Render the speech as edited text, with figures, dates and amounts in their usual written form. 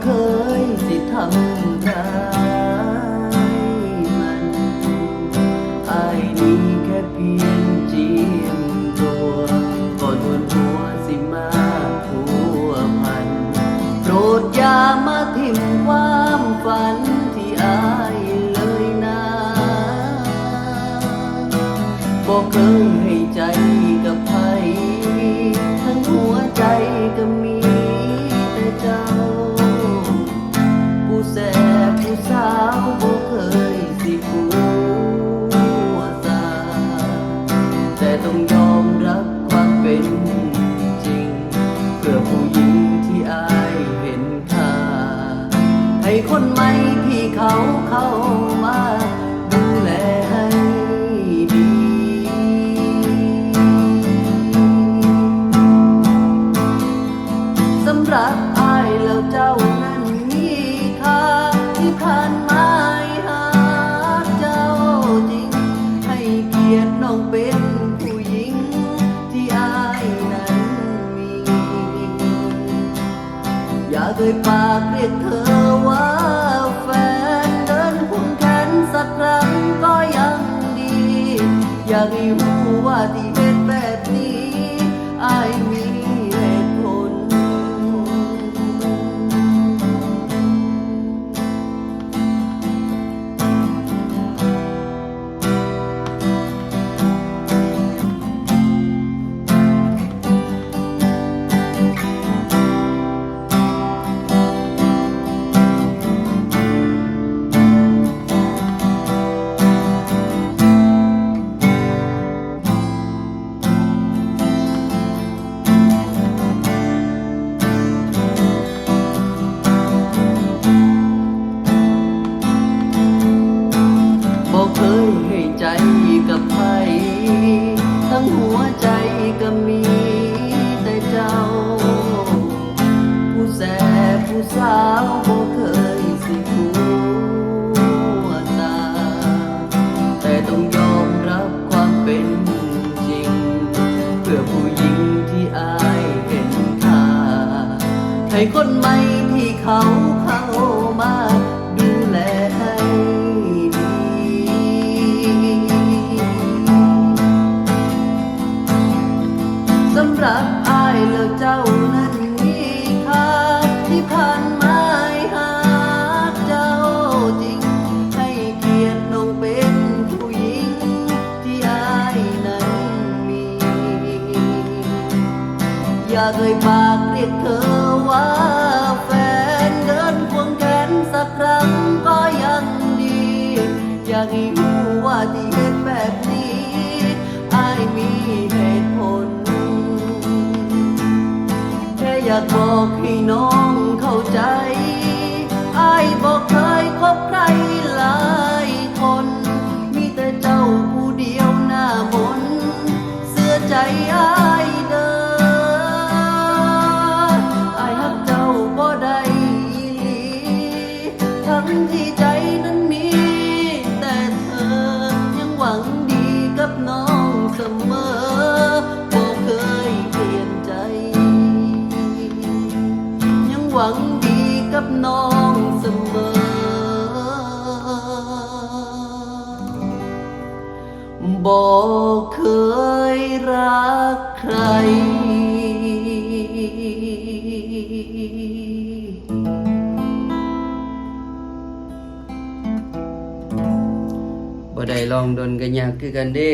เคยสิทำร้ายมันอายนี้แค่เพียงเจียมตัวก่อนวนหัวสิมาผัวพันโปรดอย่ามาทิ่มความฝันที่อายเลยนะบอกเคยให้ใจกับใครทั้งหัวใจก็มีแต่เจ้าผู้แสบผู้สาวบ่เคยสิผัวซาแต่ต้องยอมรับความเป็นจริงเพื่อผู้หญิงที่อายเห็นค่าให้คนใหม่ที่เขาเข้ามาดูแลให้ดีสำหรับอายแล้วเจ้านั้นมีค่าที่ผ่านมาหาเจ้าจริงให้เกียรติน้องเป็นผู้หญิงที่อายนั้นมีอย่าเคยปากเรียกเธอว่าแฟนเดินควงแขนสักครั้งก็ยังดีอยากให้รู้ว่าที่เหตุแบบนี้อายมีเหตุผลบอกเคยให้ใจกับใครทั้งหัวใจก็มีแต่เจ้าผู้แสบผู้สาวบอกเคยสิผัวตาแต่ต้องยอมรับความเป็นจริงเพื่อผู้หญิงที่อายเห็นค่าให้คนใหม่ที่เขาเข้ามาดูแลให้สำหรับอายแล้วเจ้านั้นมีค่าที่ผ่านมาหาเจ้าจริงให้เกียรติน้องเป็นผู้หญิงที่อายนั้นมีอย่าเคยปากเรียกเธอว่าแฟนเดินควงแขนสักครั้งก็ยังดีอยากให้รู้ว่าที่เหตุแบบนี้อายมีเหตุผลอยากบอกให้น้องเข้าใจอายบอกเคยคบใครหลายคนมีแต่เจ้าผู้เดียวหน้ามนเสื้อใจอายเด้ออายฮักเจ้าบ่ได้อีหลีทั้งที่ใจนั้นมีแต่เธอยังหวังดีกับน้องเสมอบ่เคยเปลี่ยนใจหวังดีกับน้องเสมอบอกเคยรักใครบ่ได้ลองดนกันยากคือกันเด้